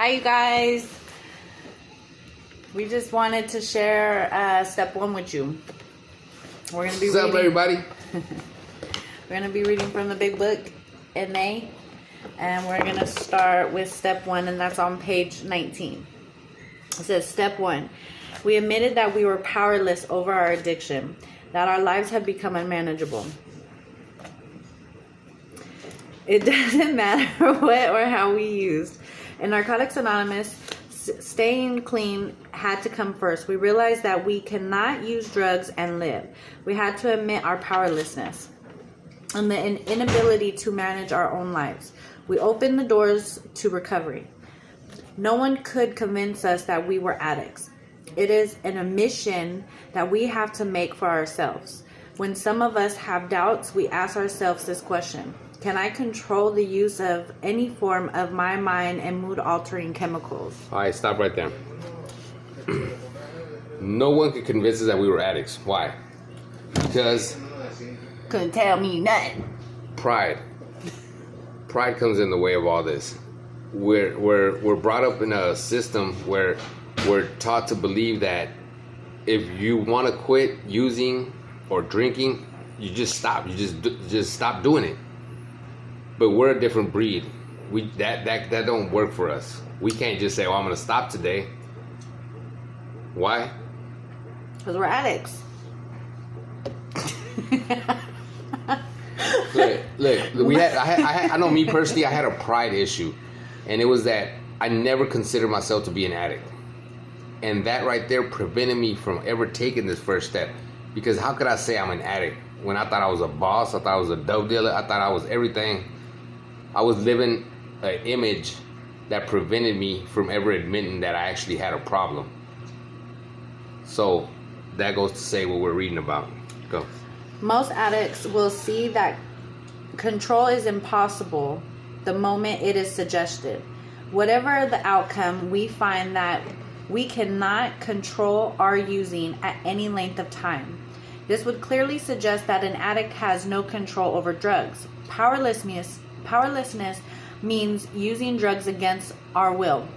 Hi, you guys. We just wanted to share step one with you. We're gonna be What's up, everybody? We're gonna be reading from the big book, NA, and we're gonna start with step one, and that's on page 19. It says, step one: we admitted that we were powerless over our addiction, that our lives had become unmanageable. It doesn't matter what or how we used. In Narcotics Anonymous, staying clean had to come first. We realized that we cannot use drugs and live. We had to admit our powerlessness and the inability to manage our own lives. We opened the doors to recovery. No one could convince us that we were addicts. It is an admission that we have to make for ourselves. When some of us have doubts, we ask ourselves this question: can I control the use of any form of my mind and mood-altering chemicals? All right, stop right there. No one could convince us that we were addicts. Why? Because Couldn't tell me nothing. pride. Pride comes in the way of all this. We're brought up in a system where we're taught to believe that if you want to quit using or drinking, you just stop. You just stop doing it. But we're a different breed. That don't work for us. We can't just say, "Oh, I'm gonna stop today." Why? Because we're addicts. Look. I know me personally. I had a pride issue, and it was that I never considered myself to be an addict, and that right there prevented me from ever taking this first step. Because how could I say I'm an addict when I thought I was a boss? I thought I was a dope dealer. I thought I was everything. I was living an image that prevented me from ever admitting that I actually had a problem. So that goes to say what we're reading about. Go. Most addicts will see that control is impossible the moment it is suggested. Whatever the outcome, we find that we cannot control our using at any length of time. This would clearly suggest that an addict has no control over drugs. Powerlessness means using drugs against our will.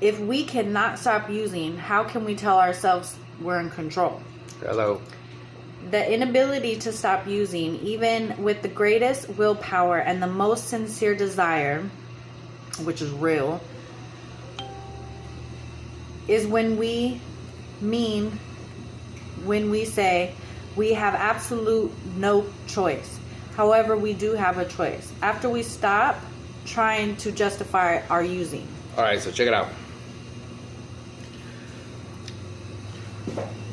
If we cannot stop using, how can we tell ourselves we're in control? Hello. The inability to stop using, even with the greatest willpower and the most sincere desire, which is real, is when we say we have absolute no choice. However, we do have a choice after we stop trying to justify our using. All right, so check it out.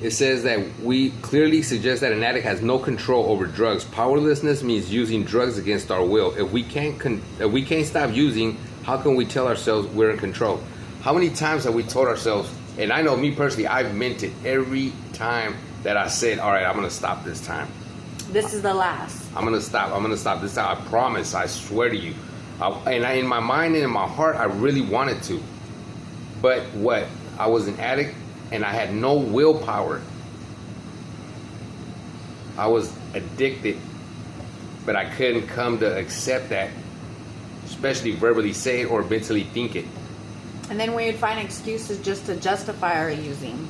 It says that we clearly suggest that an addict has no control over drugs. Powerlessness means using drugs against our will. If we can't stop using, how can we tell ourselves we're in control? How many times have we told ourselves, and I know me personally, I've meant it every time that I said, all right, I'm going to stop this time. This is the last. I'm going to stop this time. I promise. I swear to you. In my mind and in my heart, I really wanted to. But what? I was an addict and I had no willpower. I was addicted, but I couldn't come to accept that, especially verbally say it or mentally think it. And then we'd find excuses just to justify our using.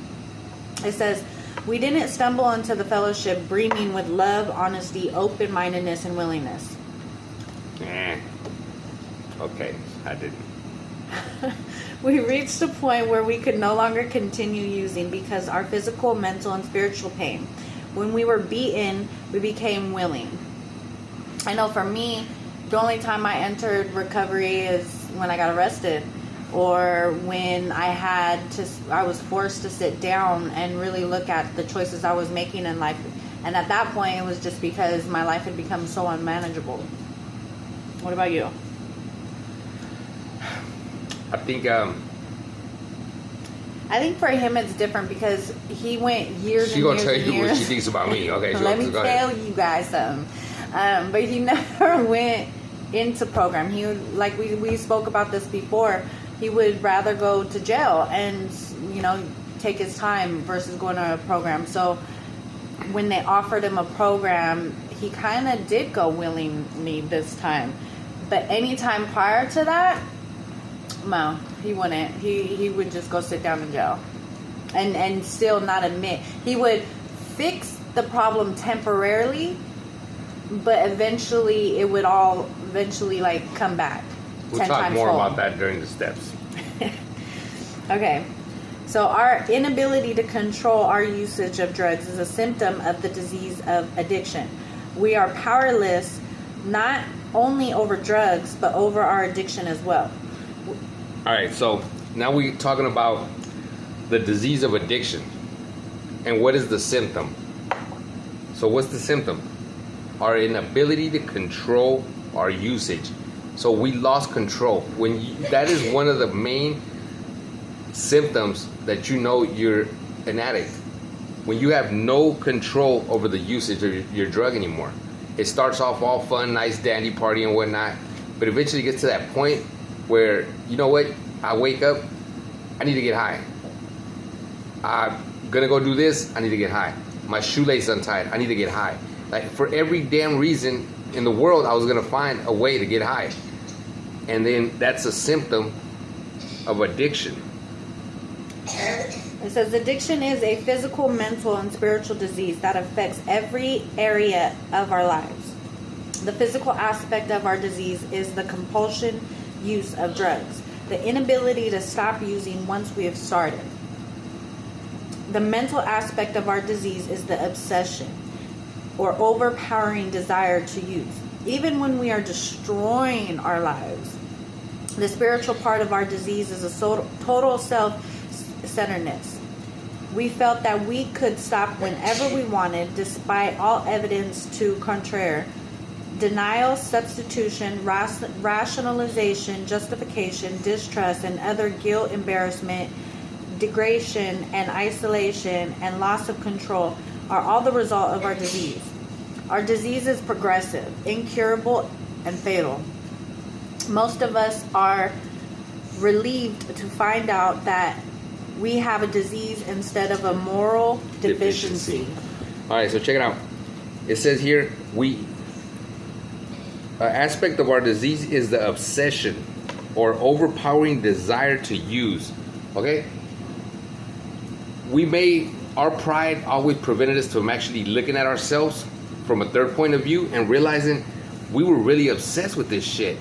It says, we didn't stumble into the fellowship brimming with love, honesty, open-mindedness, and willingness. Okay, I didn't. We reached a point where we could no longer continue using because our physical, mental, and spiritual pain. When we were beaten, we became willing. I know for me, the only time I entered recovery is when I got arrested, or when I was forced to sit down and really look at the choices I was making in life. And at that point, it was just because my life had become so unmanageable. What about you? I think for him it's different because he went years and years and years. She's going to tell you what she thinks about me. Okay, let me tell you guys something. But he never went into program. He would, like we spoke about this before, he would rather go to jail and, take his time versus going to a program. So when they offered him a program, he kind of did go willingly this time. But any time prior to that, No, he wouldn't. He would just go sit down in jail, and still not admit. He would fix the problem temporarily, but eventually it would all like come back. We'll talk more about that during the steps. Okay. So our inability to control our usage of drugs is a symptom of the disease of addiction. We are powerless not only over drugs, but over our addiction as well. All right, so now we're talking about the disease of addiction. And what is the symptom? So what's the symptom? Our inability to control our usage. So we lost control. That is one of the main symptoms that you know you're an addict. When you have no control over the usage of your drug anymore. It starts off all fun, nice, dandy party and whatnot, but eventually gets to that point where, you know what, I wake up, I need to get high. I'm gonna go do this, I need to get high. My shoelace untied, I need to get high. Like, for every damn reason in the world, I was gonna find a way to get high. And then that's a symptom of addiction. It says addiction is a physical, mental, and spiritual disease that affects every area of our lives. The physical aspect of our disease is the compulsion use of drugs, the inability to stop using once we have started. The mental aspect of our disease is the obsession or overpowering desire to use, even when we are destroying our lives. The spiritual part of our disease is a total self-centeredness. We felt that we could stop whenever we wanted, despite all evidence to contrary. Denial, substitution, rationalization, justification, distrust, and other guilt, embarrassment, degradation, and isolation, and loss of control are all the result of our disease. Our disease is progressive, incurable, and fatal. Most of us are relieved to find out that we have a disease instead of a moral deficiency. All right, so check it out. It says here, aspect of our disease is the obsession or overpowering desire to use. Okay? Our pride always prevented us from actually looking at ourselves from a third point of view and realizing we were really obsessed with this shit.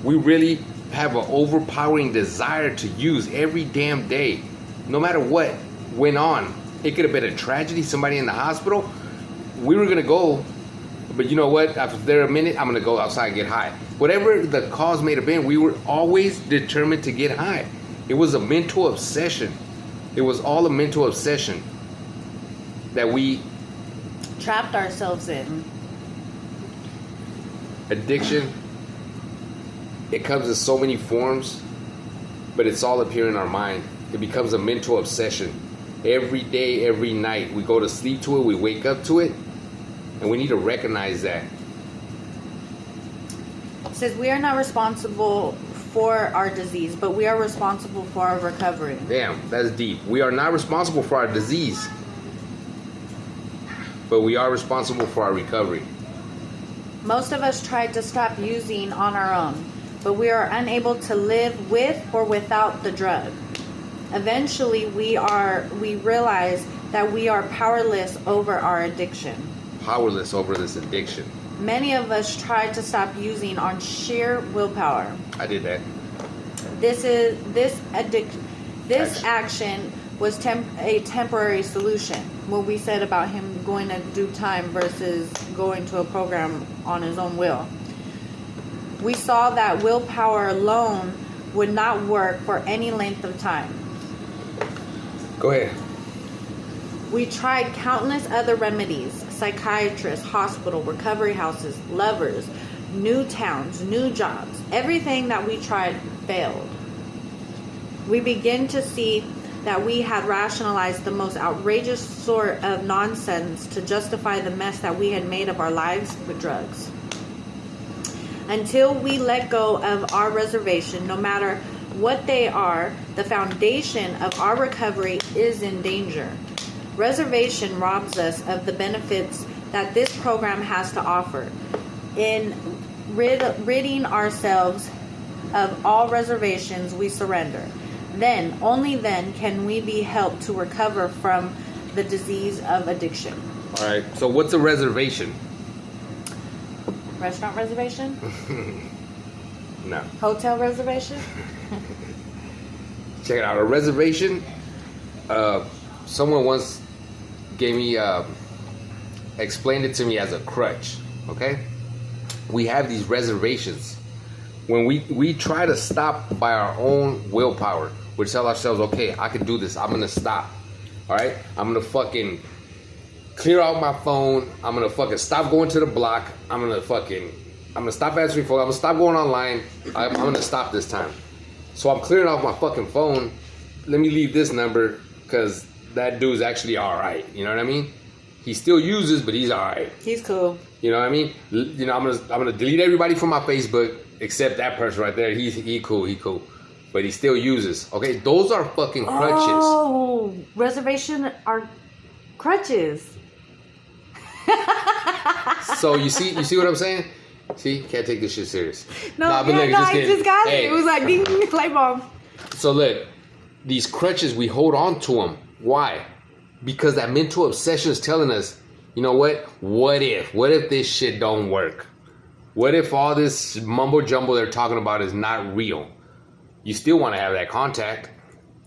We really have an overpowering desire to use every damn day, no matter what went on. It could have been a tragedy, somebody in the hospital. We were gonna go, but you know what? After a minute, I'm gonna go outside and get high. Whatever the cause may have been, we were always determined to get high. It was a mental obsession. It was all a mental obsession that we trapped ourselves in. Addiction, it comes in so many forms, but it's all up here in our mind. It becomes a mental obsession. Every day, every night, we go to sleep to it, we wake up to it, and we need to recognize that. It says we are not responsible for our disease, but we are responsible for our recovery. Damn, that's deep. We are not responsible for our disease, but we are responsible for our recovery. Most of us tried to stop using on our own, but we are unable to live with or without the drug. Eventually, we realize that we are powerless over our addiction. Powerless over this addiction. Many of us tried to stop using on sheer willpower. I did that. This action was a temporary solution. What we said about him going to do time versus going to a program on his own will. We saw that willpower alone would not work for any length of time. Go ahead. We tried countless other remedies, psychiatrists, hospital, recovery houses, lovers, new towns, new jobs. Everything that we tried failed. We begin to see that we had rationalized the most outrageous sort of nonsense to justify the mess that we had made of our lives with drugs. Until we let go of our reservation, no matter what they are, the foundation of our recovery is in danger. Reservation robs us of the benefits that this program has to offer. In ridding ourselves of all reservations we surrender. Then, only then, can we be helped to recover from the disease of addiction. All right. So what's a reservation? Restaurant reservation? No. Hotel reservation? Check it out. A reservation. Someone once gave me, explained it to me as a crutch. Okay. We have these reservations. When we try to stop by our own willpower, we tell ourselves, okay, I can do this. I'm gonna stop. All right. I'm gonna fucking clear out my phone. I'm gonna fucking stop going to the block. I'm gonna stop answering phone. I'm gonna stop going online. I'm gonna stop this time. So I'm clearing off my fucking phone. Let me leave this number because that dude's actually all right. You know what I mean? He still uses, but he's all right. He's cool. You know what I mean? You know, I'm gonna delete everybody from my Facebook except that person right there. He cool. But he still uses. Okay, those are fucking crutches. Oh, reservation are crutches. So you see what I'm saying? See, can't take this shit serious. I kidding. just got Hey. it. It was like ding, light bulb. So look, these crutches, we hold on to them. Why? Because that mental obsession is telling us, you know what? What if this shit don't work? What if all this mumbo jumbo they're talking about is not real? You still want to have that contact.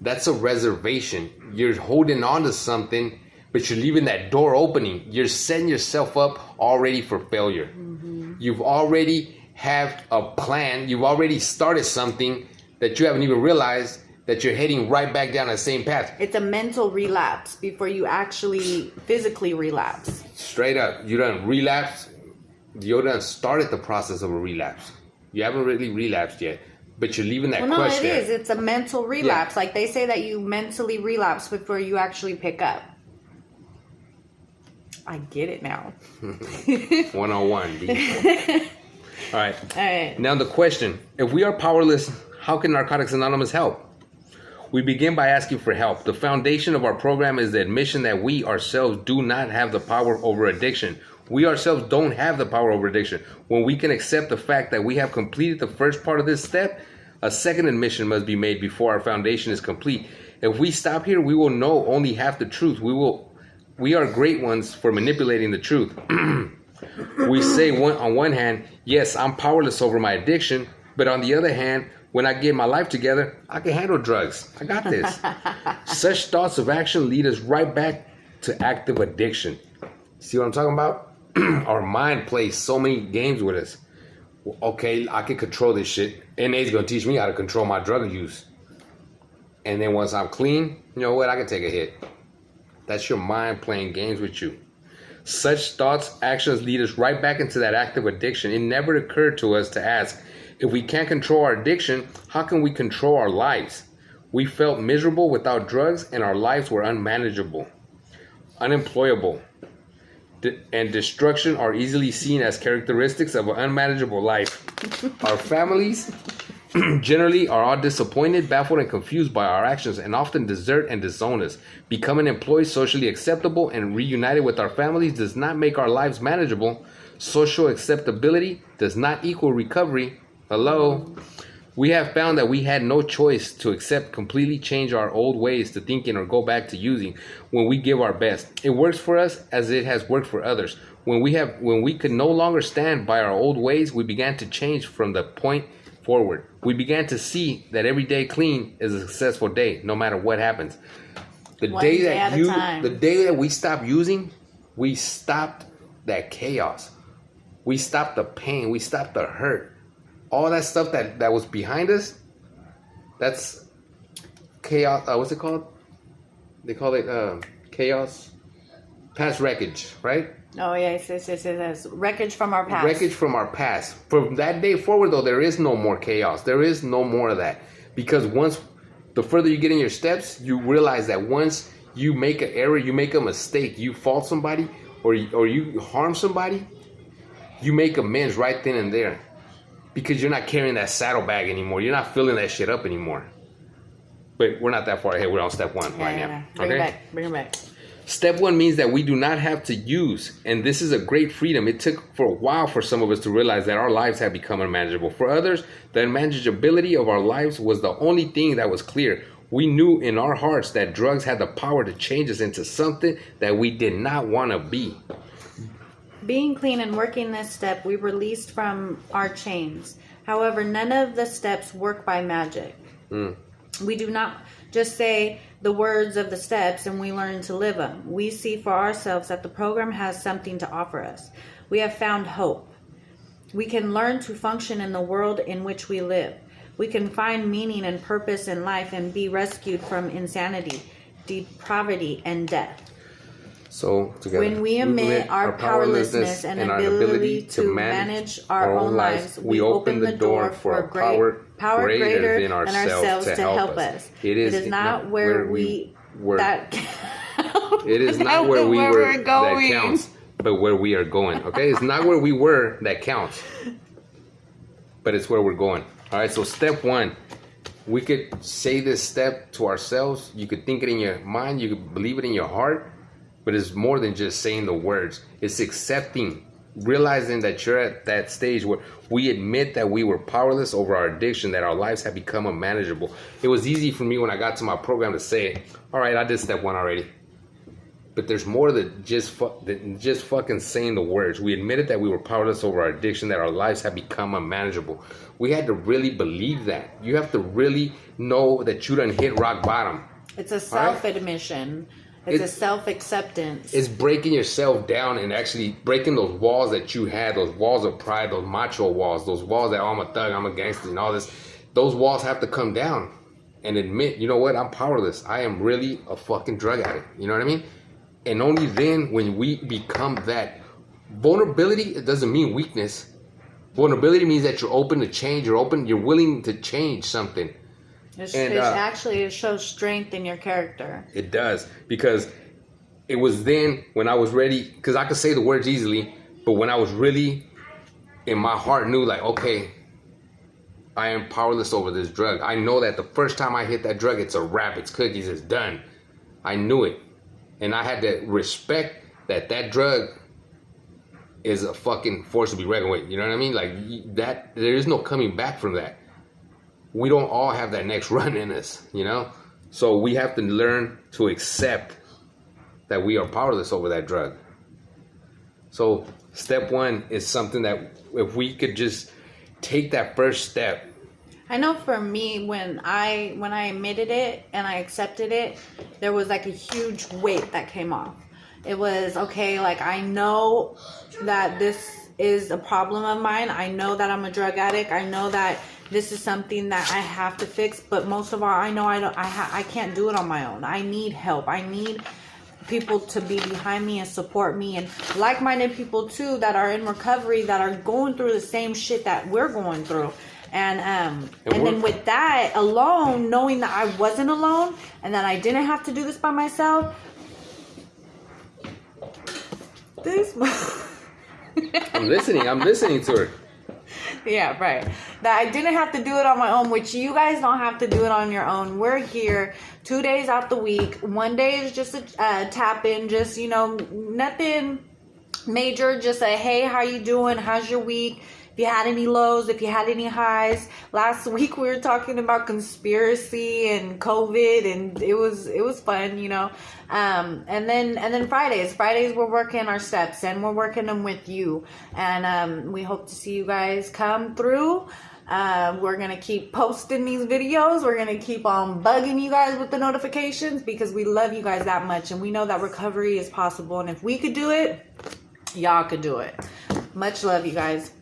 That's a reservation. You're holding on to something, but you're leaving that door opening. You're setting yourself up already for failure. Mm-hmm. You've already have a plan. You've already started something that you haven't even realized that you're heading right back down the same path. It's a mental relapse before you actually physically relapse. Straight up. You done relapsed. You done started the process of a relapse. You haven't really relapsed yet, but you're leaving that crutch there. No, it is. It's a mental relapse. Yeah. Like they say that you mentally relapse before you actually pick up. I get it now. 101. All right. Now the question, if we are powerless, how can Narcotics Anonymous help? We begin by asking for help. The foundation of our program is the admission that we ourselves do not have the power over addiction. We ourselves don't have the power over addiction. When we can accept the fact that we have completed the first part of this step, a second admission must be made before our foundation is complete. If we stop here, we will know only half the truth. We are great ones for manipulating the truth. We say on one hand, yes, I'm powerless over my addiction, but on the other hand, when I get my life together, I can handle drugs. I got this. Such thoughts of action lead us right back to active addiction. See what I'm talking about? Our mind plays so many games with us. Okay, I can control this shit. NA's gonna teach me how to control my drug use. And then once I'm clean, you know what? I can take a hit. That's your mind playing games with you. Such thoughts, actions lead us right back into that active addiction. It never occurred to us to ask, if we can't control our addiction, how can we control our lives? We felt miserable without drugs and our lives were unmanageable, unemployable, and destruction are easily seen as characteristics of an unmanageable life. Our families generally are all disappointed, baffled, and confused by our actions and often desert and disown us. Becoming employees socially acceptable and reunited with our families does not make our lives manageable. Social acceptability does not equal recovery. Hello? We have found that we had no choice to accept, completely change our old ways to thinking or go back to using when we give our best. It works for us as it has worked for others. When we could no longer stand by our old ways, we began to change from the point forward. We began to see that every day clean is a successful day, no matter what happens. The day that we stopped using, we stopped that chaos. We stopped the pain. We stopped the hurt. All that stuff that was behind us, that's chaos. What's it called? They call it chaos. Past wreckage, right? Oh, yes. Wreckage from our past. Wreckage from our past. From that day forward, though, there is no more chaos. There is no more of that. Because the further you get in your steps, you realize that once you make an error, you make a mistake, you fault somebody, or you harm somebody, you make amends right then and there. Because you're not carrying that saddlebag anymore. You're not filling that shit up anymore. But we're not that far ahead. We're on step one right now. Bring it back. Step one means that we do not have to use, and this is a great freedom. It took for a while for some of us to realize that our lives have become unmanageable. For others, the unmanageability of our lives was the only thing that was clear. We knew in our hearts that drugs had the power to change us into something that we did not want to be. Being clean and working this step, we released from our chains. However, none of the steps work by magic. We do not just say the words of the steps and we learn to live them. We see for ourselves that the program has something to offer us. We have found hope. We can learn to function in the world in which we live. We can find meaning and purpose in life and be rescued from insanity, depravity, and death. So together, when we admit our powerlessness and ability to manage our own lives, we open the door for a power greater than ourselves to help us. It is not where we were that it is not where we were that counts, but where we are going. Okay, it's not where we were that counts, but it's where we're going. All right, so step one, we could say this step to ourselves. You could think it in your mind, you could believe it in your heart, but it's more than just saying the words. It's accepting, realizing that you're at that stage where we admit that we were powerless over our addiction, that our lives have become unmanageable. It was easy for me when I got to my program to say, all right, I did step one already. But there's more than just fucking saying the words. We admitted that we were powerless over our addiction, that our lives have become unmanageable. We had to really believe that. You have to really know that you done hit rock bottom. It's a self-admission. It's a self-acceptance. It's breaking yourself down and actually breaking those walls that you had, those walls of pride, those macho walls, those walls that, oh, I'm a thug, I'm a gangster, and all this. Those walls have to come down and admit, you know what, I'm powerless. I am really a fucking drug addict. You know what I mean? And only then, when we become that, vulnerability, it doesn't mean weakness. Vulnerability means that you're open to change. You're willing to change something. It shows strength in your character. It does, because it was then when I was ready, because I could say the words easily, but when I was really in my heart knew, like, okay, I am powerless over this drug. I know that the first time I hit that drug, it's a wrap, it's cookies, it's done. I knew it. And I had to respect that drug is a fucking force to be reckoned with. You know what I mean? Like, that, there is no coming back from that. We don't all have that next run in us, you know? So we have to learn to accept that we are powerless over that drug. So step one is something that if we could just take that first step. I know for me, when I admitted it and I accepted it, there was like a huge weight that came off. It was, okay, like, I know that this is a problem of mine. I know that I'm a drug addict. I know that this is something that I have to fix. But most of all, I know I can't do it on my own. I need help. I need people to be behind me and support me, and like-minded people too that are in recovery, that are going through the same shit that we're going through. And then with that alone, knowing that I wasn't alone and that I didn't have to do this by myself. I'm listening to her. Yeah, right. That I didn't have to do it on my own, which you guys don't have to do it on your own. We're here 2 days out the week. One day is just a tap in, just, you know, nothing major. Just a, hey, how you doing? How's your week? If you had any lows, if you had any highs. Last week we were talking about conspiracy and COVID, and it was fun, you know. And then Fridays we're working our steps and we're working them with you, and we hope to see you guys come through. We're gonna keep posting these videos. We're gonna keep on bugging you guys with the notifications because we love you guys that much, and we know that recovery is possible, and if we could do it, y'all could do it. Much love, you guys.